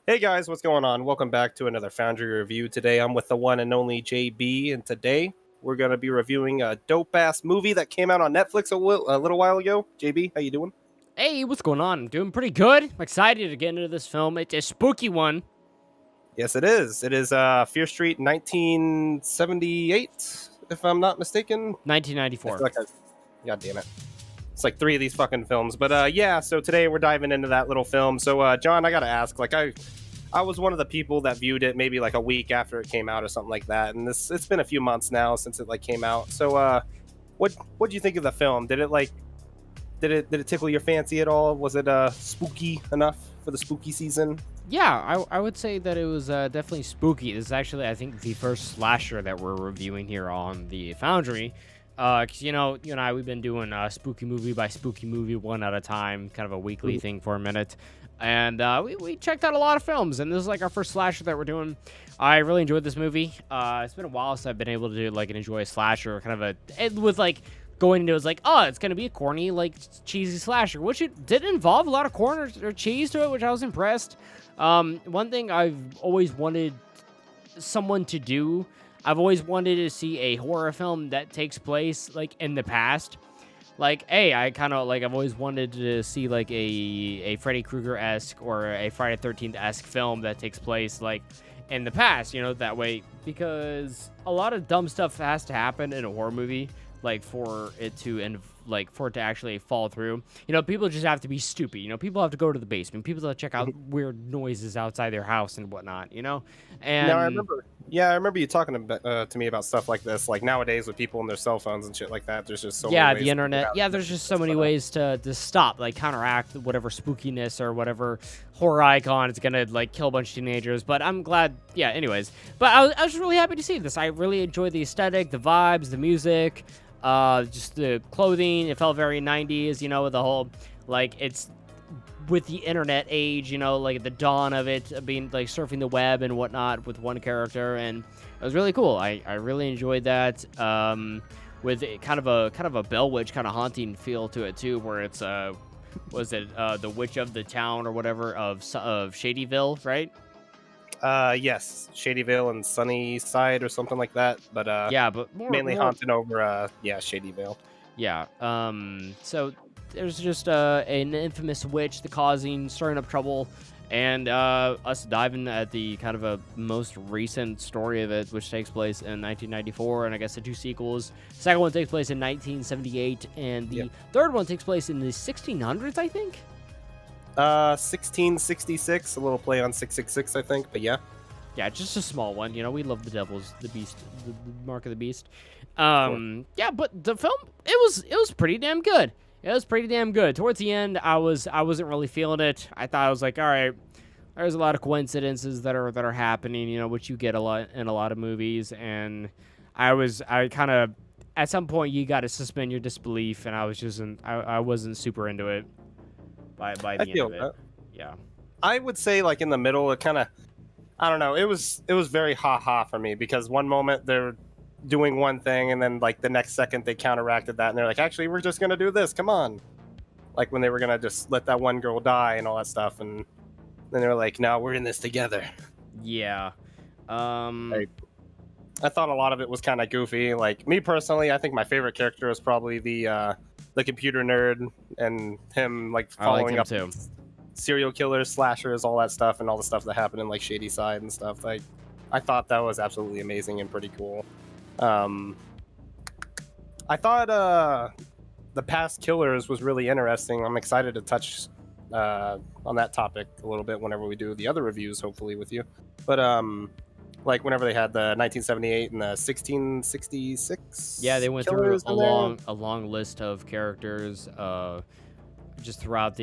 Hey guys, what's going on? Welcome back to another Foundry review. Today I'm with the one and only JB, and today we're going to be reviewing a dope-ass movie that came out on Netflix a little while ago. JB, how you doing? Hey, what's going on? I'm doing pretty good. I'm excited to get into this film. It's a spooky one. Yes, it is. It is Fear Street 1978, if I'm not mistaken. I 1994. feel like God damn it. It's like three of these fucking films. But yeah, so today we're diving into that little film. So John, I got to ask, I was one of the people that viewed it maybe like a week after it came out or something like that, and it's been a few months now since it like came out. So what do you think of the film? Did it tickle your fancy at all? Was it spooky enough for the spooky season? Yeah, I would say that it was definitely spooky. This is actually, I think, the first slasher that we're reviewing here on the Foundry. Because, you and I, we've been doing spooky movie by spooky movie, one at a time, kind of a weekly thing for a minute. And we checked out a lot of films, and this is like our first slasher that we're doing. I really enjoyed this movie. It's been a while since I've been able to do, like, enjoy a slasher, kind of with, like, going into it was like, oh, it's going to be a corny, like, cheesy slasher, which it did involve a lot of corn or cheese to it, which I was impressed. One thing I've always wanted someone to do, I've always wanted to see a horror film that takes place, like, in the past. Like, hey, I kind of, like, I've always wanted to see, like, a Freddy Krueger-esque or a Friday 13th-esque film that takes place, like, in the past, that way, because a lot of dumb stuff has to happen in a horror movie, like, for it to actually fall through. People just have to be stupid. People have to go to the basement. People have to check out weird noises outside their house and whatnot. Now I And remember. Yeah, I remember you talking to me about stuff like this. Like nowadays with people and their cell phones and shit like that, there's just so many yeah, ways the to figure internet. out Yeah, there's just so this, many but, ways to stop, like, counteract whatever spookiness or whatever horror icon is gonna, like, kill a bunch of teenagers. But I'm glad. Yeah. Anyways, but I was really happy to see this. I really enjoyed the aesthetic, the vibes, the music, just the clothing. It felt very 90s. With the whole, like, it's with the internet age, like the dawn of it, being like surfing the web and whatnot with one character, and it was really cool. I really enjoyed that. With kind of a Bell Witch kind of haunting feel to it too, where it's was it the witch of the town or whatever of Shadyville, right? yes, Shadyville and Sunnyside or something like that. But Yeah, but mainly more haunted over yeah, Shadyville. yeah. So there's just an infamous witch stirring up trouble, and us diving at the kind of a most recent story of it, which takes place in 1994, and I guess the two sequels. The second one takes place in 1978, and the Yep. third one takes place in the 1600s, I think. 1666, a little play on 666, I think. But yeah, Yeah, just a small one. We love the beast, the mark of the beast. of course. Yeah, but the film, it was pretty damn good. It was pretty damn good. Towards the end, I wasn't really feeling it. I thought I was like, all right, there's a lot of coincidences that are happening, which you get a lot in a lot of movies, and I kind of, at some point you got to suspend your disbelief, and I wasn't super into it by I the end feel of it. that. Yeah. I would say like in the middle, it kind of, I don't know. It was very ha ha for me because one moment they're doing one thing and then like the next second they counteracted that and they're like, actually, we're just gonna do this. Come on. Like when they were gonna just let that one girl die and all that stuff, and then they were like, no, we're in this together. Yeah. Right. I thought a lot of it was kind of goofy. Like me personally, I think my favorite character was probably the computer nerd and him like I liked following him up too. serial killers, slashers, all that stuff, and all the stuff that happened in like Shady Side and stuff. Like I thought that was absolutely amazing and pretty cool. Um, I thought the past killers was really interesting. I'm excited to touch on that topic a little bit whenever we do the other reviews, hopefully with you. But like whenever they had the 1978 and the 1666. Yeah, they went through killers in there. a long list of characters, just throughout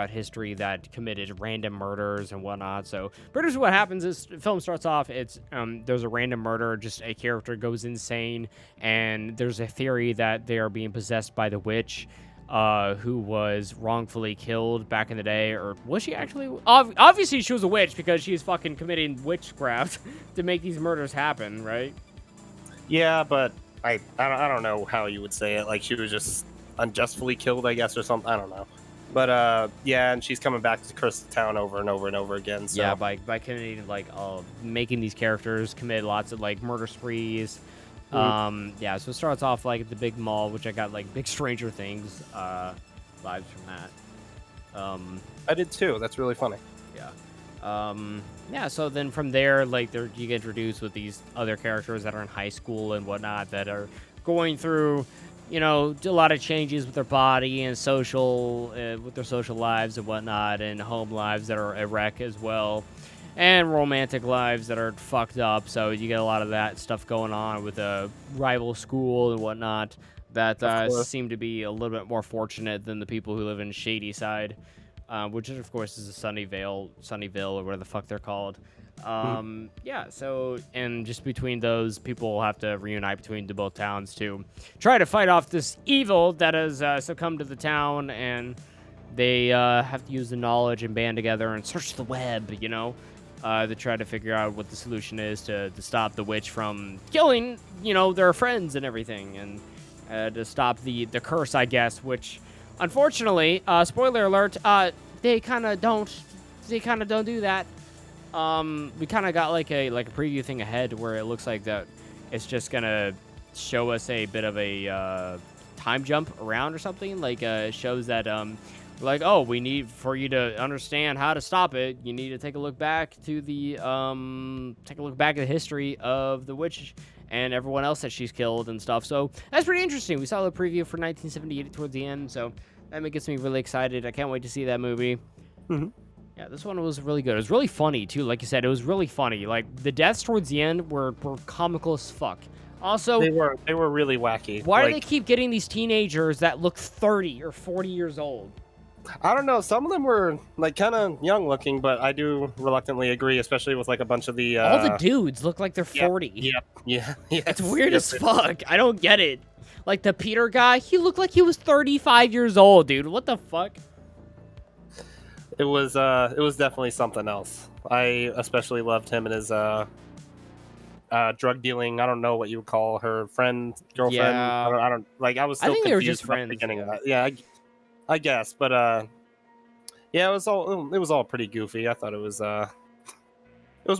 history that committed random murders and whatnot. So, pretty much what happens is, the film starts off. It's there's a random murder, just a character goes insane, and there's a theory that they are being possessed by the witch, who was wrongfully killed back in the day, or was she actually? Obviously, she was a witch because she's fucking committing witchcraft to make these murders happen, right? Yeah, but I don't know how you would say it. Like she was just unjustly killed, I guess, or something. I don't know. But yeah, and she's coming back to curse the town over and over and over again. So. Yeah, by committing like making these characters commit lots of like murder sprees. Yeah, so it starts off like at the big mall, which I got like big Stranger Things vibes from that. I did too. That's really funny. Yeah. Yeah, so then from there, like you get introduced with these other characters that are in high school and whatnot that are going through, you know, a lot of changes with their body and social, with their social lives and whatnot, and home lives that are a wreck as well, and romantic lives that are fucked up. So you get a lot of that stuff going on with a rival school and whatnot that seem to be a little bit more fortunate than the people who live in Shady Side. Which of course is a Sunnyvale, or whatever the fuck they're called. Yeah, so, and just between those, people will have to reunite between the both towns to try to fight off this evil that has succumbed to the town, and they have to use the knowledge and band together and search the web, you know, to try to figure out what the solution is to stop the witch from killing, you know, their friends and everything, and to stop the curse, I guess, which... Unfortunately, spoiler alert, they kind of don't do that. We kind of got like a preview thing ahead where it looks like that it's just gonna show us a bit of a time jump around or something. Like shows that like, oh, we need for you to understand how to stop it. You need to take a look back to the at the history of the witch and everyone else that she's killed and stuff. So that's pretty interesting. We saw the preview for 1978 towards the end, so that gets me really excited. I can't wait to see that movie. Yeah, this one was really good. It was really funny too. Like you said, it was really funny. Like the deaths towards the end were comical as fuck. Also, they were really wacky. Why do they keep getting these teenagers that look 30 or 40 years old? I don't know. Some of them were like kind of young looking, but I do reluctantly agree, especially with like a bunch of the all the dudes look like they're 40. Yeah. It's weird as fuck. I don't get it. Like the Peter guy, he looked like he was 35 years old, dude. What the fuck? It was definitely something else. I especially loved him and his drug dealing. I don't know what you would call her girlfriend. Yeah. I don't like. I was still confused they were just at friends. the beginning of that. Yeah, I guess, but yeah, it was all pretty goofy. I thought it was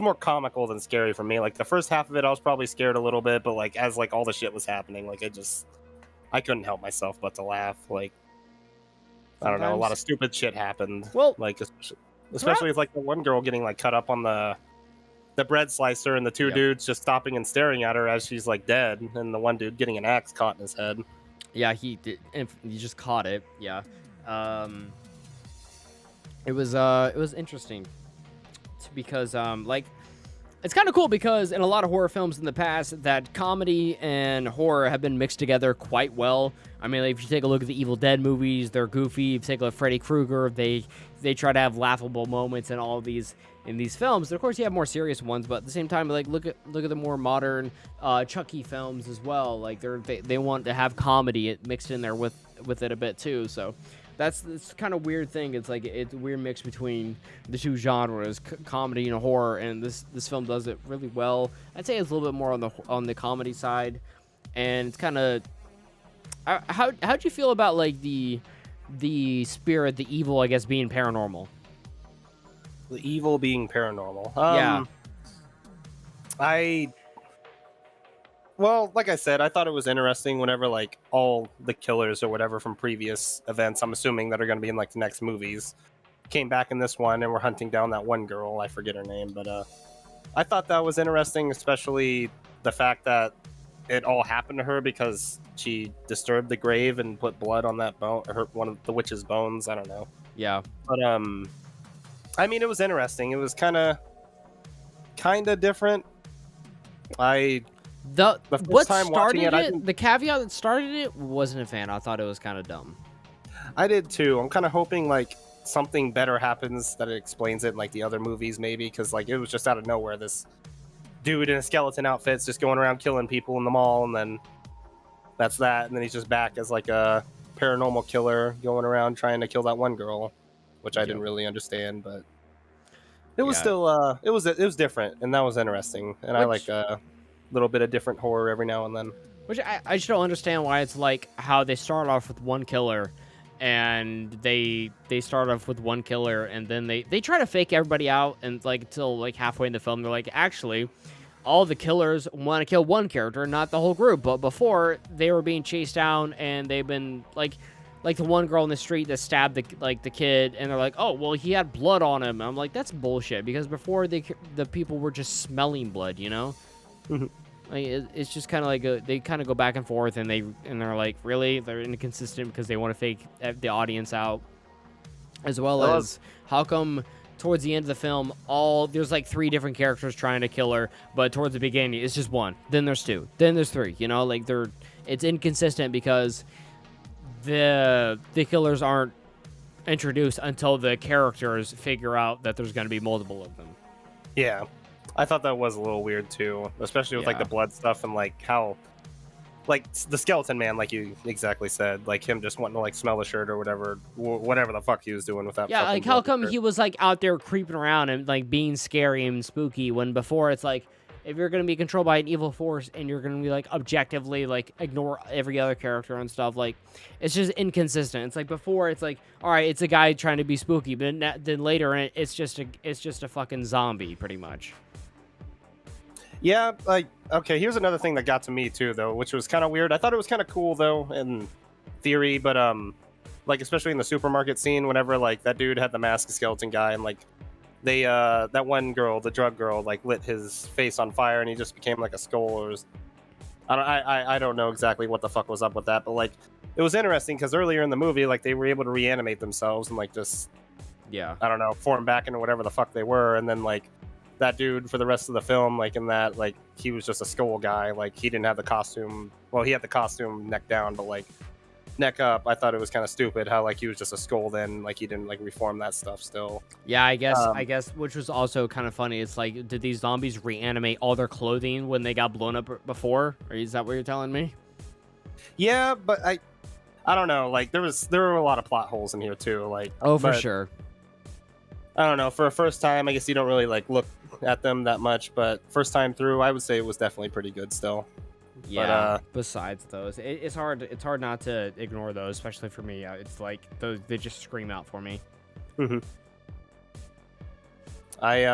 more comical than scary for me. Like the first half of it, I was probably scared a little bit, but like as like all the shit was happening, like I couldn't help myself but to laugh. Like I don't know, a lot of stupid shit happened. Well, like especially with like the one girl getting like cut up on the bread slicer, and the two dudes just stopping and staring at her as she's like dead, and the one dude getting an axe caught in his head. Yeah, he did. He just caught it. Yeah, it was interesting because like it's kind of cool because in a lot of horror films in the past, that comedy and horror have been mixed together quite well. I mean, like, if you take a look at the Evil Dead movies, they're goofy. If you take a look at Freddy Krueger, they try to have laughable moments in all of these films. Of course, you have more serious ones, but at the same time, like look at the more modern Chucky films as well. Like they want to have comedy mixed in there with it a bit too. So that's kind of weird thing. It's like it's a weird mix between the two genres, comedy and horror, and this film does it really well. I'd say it's a little bit more on the comedy side, and it's kind of how'd you feel about like the spirit, the evil, I guess, being paranormal? The evil being paranormal. Yeah. Well, like I said, I thought it was interesting whenever like all the killers or whatever from previous events, I'm assuming that are going to be in like the next movies, came back in this one and were hunting down that one girl. I forget her name, but I thought that was interesting, especially the fact that it all happened to her because she disturbed the grave and put blood on that bone, or one of the witch's bones. I don't know. Yeah. But I mean, it was interesting. It was kind of different. The caveat that started it, wasn't a fan. I thought it was kind of dumb. I did too. I'm kind of hoping like something better happens that it explains it in like the other movies, maybe, because like it was just out of nowhere. This dude in a skeleton outfit's just going around killing people in the mall, and then that's that. And then he's just back as like a paranormal killer going around trying to kill that one girl, which I didn't really understand, but it was still it was different, and that was interesting. And I like a little bit of different horror every now and then. Which I just don't understand why it's like how they start off with one killer, and they start off with one killer, and then they try to fake everybody out, and like until like halfway in the film they're like, actually all the killers want to kill one character, not the whole group. But before, they were being chased down, and they've been like the one girl in the street that stabbed the kid, and they're like, oh well, he had blood on him. I'm like, that's bullshit, because before the people were just smelling blood, you know. Like, it's just kind of like they kind of go back and forth, and they're like, really, they're inconsistent because they want to fake the audience out, as well as how come towards the end of the film, there's like 3 different characters trying to kill her, but towards the beginning it's just one, then there's 2, then there's 3, you know, like it's inconsistent because the killers aren't introduced until the characters figure out that there's going to be multiple of them. Yeah, I thought that was a little weird too, especially with like the blood stuff and like how, like the skeleton man, like you exactly said, like him just wanting to like smell the shirt or whatever the fuck he was doing with that. Yeah, like how come he was like out there creeping around and like being scary and spooky, when before it's like, if you're gonna be controlled by an evil force and you're gonna be like objectively like ignore every other character and stuff, like it's just inconsistent. It's like before it's like, all right, it's a guy trying to be spooky, but then later it's just a fucking zombie pretty much. Yeah, like, okay, here's another thing that got to me too, though, which was kind of weird. I thought it was kind of cool, though, in theory, but, like, especially in the supermarket scene, whenever, like, that dude had the masked skeleton guy, and, like, they, that one girl, the drug girl, like, lit his face on fire, and he just became, like, a skull, or I don't know exactly what the fuck was up with that, but, like, it was interesting, because earlier in the movie, like, they were able to reanimate themselves and, like, just, I don't know, form back into whatever the fuck they were, and then, like, that dude for the rest of the film, like in that, like he was just a skull guy, like he didn't have the costume. Well, he had the costume neck down, but like neck up. I thought it was kind of stupid how like he was just a skull then, like he didn't like reform that stuff still. Yeah, I guess, which was also kind of funny. It's like, did these zombies reanimate all their clothing when they got blown up before? Or is that what you're telling me? Yeah, but I don't know. Like there were a lot of plot holes in here too. Like for sure. I don't know. For a first time, I guess you don't really like look at them that much, but first time through, I would say it was definitely pretty good still. Yeah. But, besides those, it's hard not to ignore those, especially for me. It's like they just scream out for me. I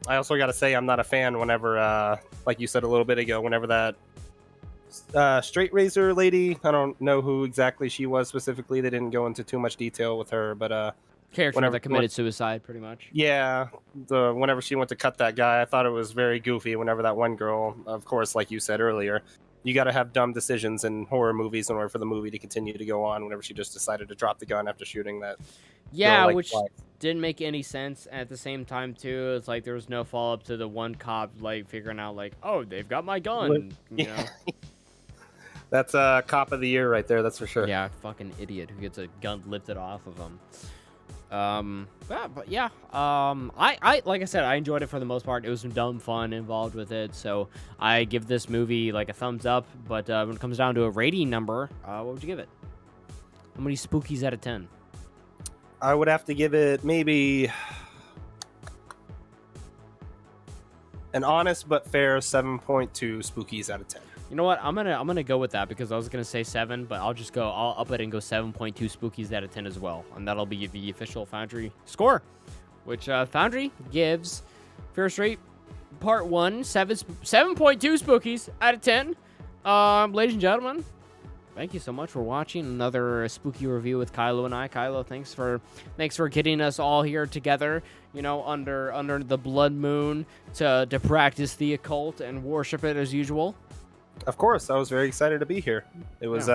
also got to say I'm not a fan whenever, like you said a little bit ago, whenever that straight razor lady. I don't know who exactly she was specifically. They didn't go into too much detail with her, but character that committed suicide, pretty much. Yeah, whenever she went to cut that guy, I thought it was very goofy. Whenever that one girl, of course, like you said earlier, you got to have dumb decisions in horror movies in order for the movie to continue to go on. Whenever she just decided to drop the gun after shooting that. Yeah, girl, which didn't make any sense. At the same time, too, it's like there was no follow up to the one cop like figuring out like, oh, they've got my gun. You know. That's a cop of the year right there. That's for sure. Yeah, fucking idiot who gets a gun lifted off of him. But yeah, I like I said, I enjoyed it for the most part. It was some dumb fun involved with it, so I give this movie like a thumbs up. But when it comes down to a rating number, what would you give it? How many spookies out of 10? I would have to give it maybe an honest but fair 7.2 spookies out of 10. You know what? I'm gonna go with that, because I was gonna say 7, but I'll up it and go 7.2 spookies out of 10 as well, and that'll be the official Foundry score, which Foundry gives Fear Street Part 1 7.2 spookies out of 10. Ladies and gentlemen, thank you so much for watching another spooky review with Kylo and I. Kylo, thanks for getting us all here together, you know, under the blood moon to practice the occult and worship it as usual. Of course, I was very excited to be here. It was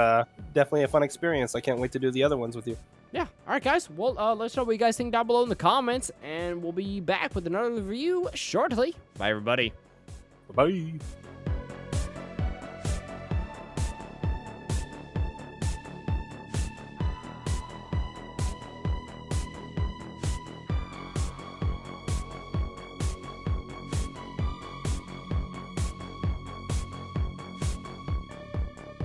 definitely a fun experience. I can't wait to do the other ones with you. Yeah. All right, guys. Well, let us know what you guys think down below in the comments, and we'll be back with another review shortly. Bye, everybody. Bye.